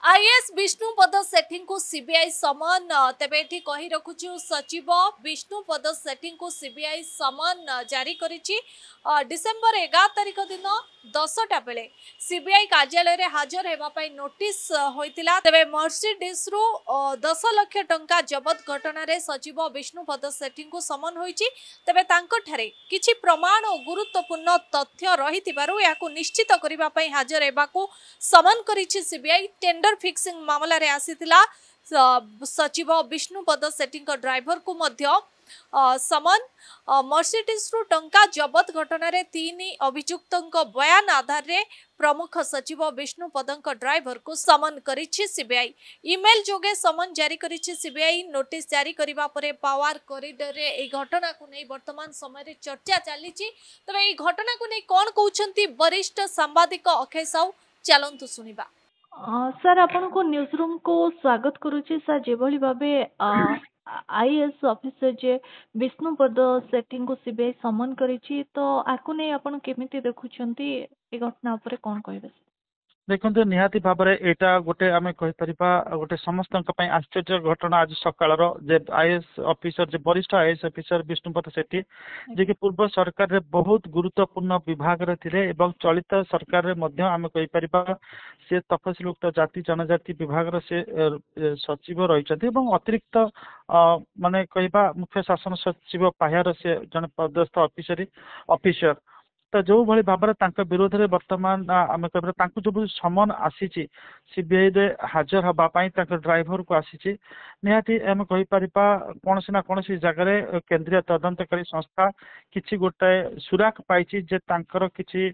IAS Vishnupad सेठी को CBI समन तेबे एठी कही रखुछु सचिव विष्णुपद सेठी को सीबीआई समन जारी करिछि। डिसेंबर 11 तारिख दिन 10टा बेले सीबीआई कार्यालय रे हाजर हेबा पई नोटिस होइतिला। तेबे मर्सिडीज रु 10 लाख टंका जबत घटना रे सचिव विष्णुपद सेठी को समन होइछि। तेबे तांको ठारे किछि प्रमाण और गुरुत्वपूर्ण तथ्य रहितिबारु याकू निश्चित करिबा पई हाजर हेबाकू समन करिछि सीबीआई। टेंडर फिक्सिंग मामला रे आसीतिला सचिव विष्णुपद सेठी ड्राइवर को मध्य समन मर्सिडीज रु टंका जबत घटना रे तीन अभियुक्तों बयान आधार रे प्रमुख सचिव विष्णुपद ड्राइवर को समन करिछि सीबीआई। ईमेल जोगे समन जारी करिछि सीबीआई। नोटिस जारी करिबा परे पावर कॉरिडोर रे ए घटना को नै वर्तमान समय रे चर्चा चलीछि। तबे ए घटना को नै कोन कहउछंती वरिष्ठ सांबादिक अक्षय साहू चलंतु सुनिबा। सर आपण को न्यूज रूम को स्वागत करूची। सर जेभली भाबे आईएएस ऑफिसर जे विष्णुपद सेठी को सीबीआई समन करिछि तो आकु नै आपण केमिति देखुछंती ए घटना ऊपर कोन कहबे? देखो निहाती भाव में यहाँ गोटे आम कहीपर गोटे समस्त आश्चर्य घटना आज सकाल आईएएस ऑफिसर जे वरिष्ठ आईएएस ऑफिसर विष्णुपद सेठी जे कि पूर्व सरकार रे बहुत गुरुत्वपूर्ण विभाग रे थिले एवं चलित सरकार रे मध्य आम कहीपर से तफसिलुक्त जाति जनजाति विभाग से सचिव रही अतिरिक्त माने कहवा मुख्य शासन सचिव पाह्यार से जन पदस्थ ऑफिसर तो जो भली भाव में विरोध में वर्तमान आम कह जो समन आसी सीबीआई रे हाजर हवापाई ड्राइवर को आसी निहाती आम कहीपर कौन ना कौन जगह केंद्रीय तदंतकारी संस्था किसी गोटे सुराक पाई जे किसी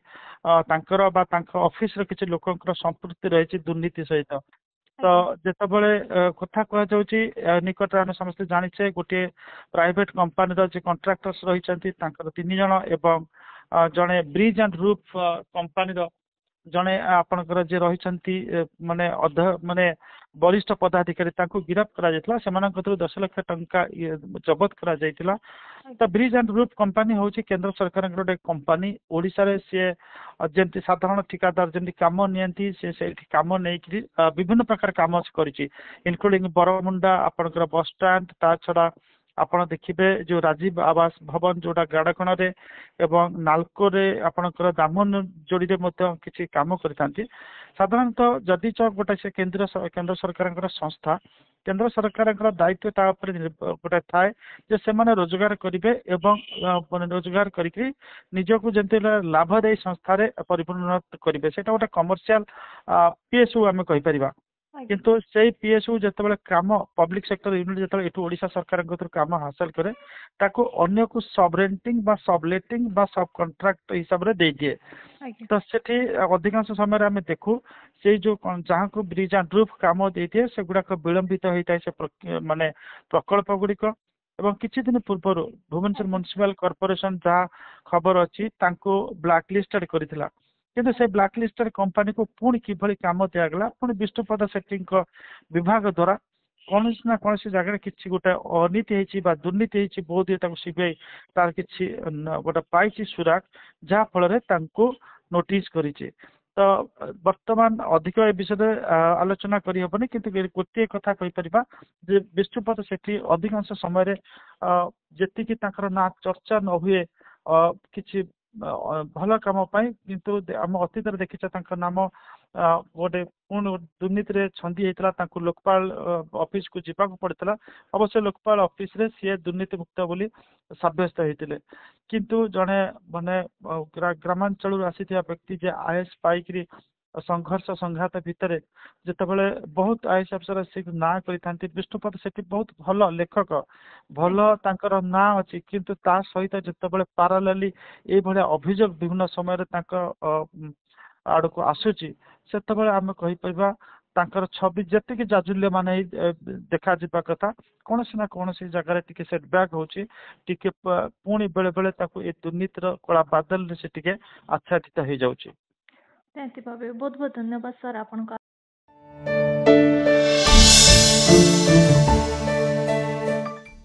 ऑफिस किसी लोक संपृक्ति रही दुर्नीति सहित। तो जितेबाला कथा कह निकट आम समस्त जाचे गोटे प्राइवेट कंपानी जे कंट्राक्टर्स रही 3 जन एवं जड़े ब्रिज एंड रूफ कंपानी जड़े आपणकर जे रही माने अध माने वरिष्ठ पदाधिकारी गिरफ्त करा से 10 लाख टंका जबत करा तो ब्रिज एंड रूफ कंपानी हूँ केंद्र सरकार गोटे कंपानी ओडिशा रे सी जमी साधारण ठिकादार जमी कम नि से कम नहीं विभिन्न प्रकार कम करी इनक्लूडिंग बरमुंडा आपणकर बस स्टाण्ड ता छड़ा आपण देखिए जो राजीव आवास भवन जोटा गाड़कण एवं नालको रे आपणकर दामन जोड़ी किसी कम करते साधारणतः जदि गोटे से केंद्र सरकार संस्था केंद्र सरकार दायित्व गोटे थाए जे से माने रोजगार करेंगे एवं रोजगार करके निजक जमी लाभ दे संस्था परिपूर्ण करेंगे से गोटे कमर्शियल पीएसयू आम कहीपर किंतु से पीएसयू जिते कम पब्लिक सेक्टर यूनिट जो ओडिशा सरकार कम हासिल करे ताको अन्य को सब रेंटिंग बा सब लेटिंग बा सब कॉन्ट्रैक्ट हिसाब से दे दिए। तो सेठी अधिकांश समय आम देखू से जो जहाँ को ब्रिज एंड रूफ कम दे दिए से गुड़ाक विलंबित होता है से माने प्रकल्प गुड़िक एवं किछि दिन पूर्व भुवनेश्वर म्युनिसिपल कॉर्पोरेशन जहाँ खबर अच्छी ब्लैकलिस्टेड करथिला किंतु से ब्लैकलिस्टेड कंपनी को पुणी किभली काम दिगला पुणी विष्णुपद सेठी विभाग द्वारा कौन ना कौन जगह किसी गोटे अनीति दुर्नीति होती बहुत ये सीबीआई तार किसी गोटे पाई सुराग जहाँ फल नोटिस करी। तो वर्तमान अधिक ए विषय आलोचना करहबनी किंतु गोटे कथा कहीपर जे विष्णुपद सेठी अधिकांश समय जी ना चर्चा न हुए किसी भल कम किंतु आम अतीत देखी नाम गोटे पुणी दुर्नीति छंदी होता लोकपाल ऑफिस को जीवा पड़ता अवश्य लोकपाल ऑफिस रे सी दुर्नीति मुक्त बोली सब्यस्त होते किंतु जड़े माने ग्रामांचल आसी व्यक्ति जे आईएएस पाई संघर्ष संघात भितर जितेबाला बहुत आईएएस अफसर से ना करते विष्णुपद सेठी बहुत भल लेखक भल तांकर ना अच्छी किंतु ता सहित जितेबाला पारालेली ये अभियोग विभिन्न समय आड़ को आसूची से आम कहीपर तांकर छवि जी जाजुल्य मान देखा जावा कथा कौन ना कौन जगह टी सेटबैक होची पुणी बेले बेले दुर्नीतिर कला बादल से आच्छादित हो जाऊँगी। बहुत बहुत धन्यवाद सर आपन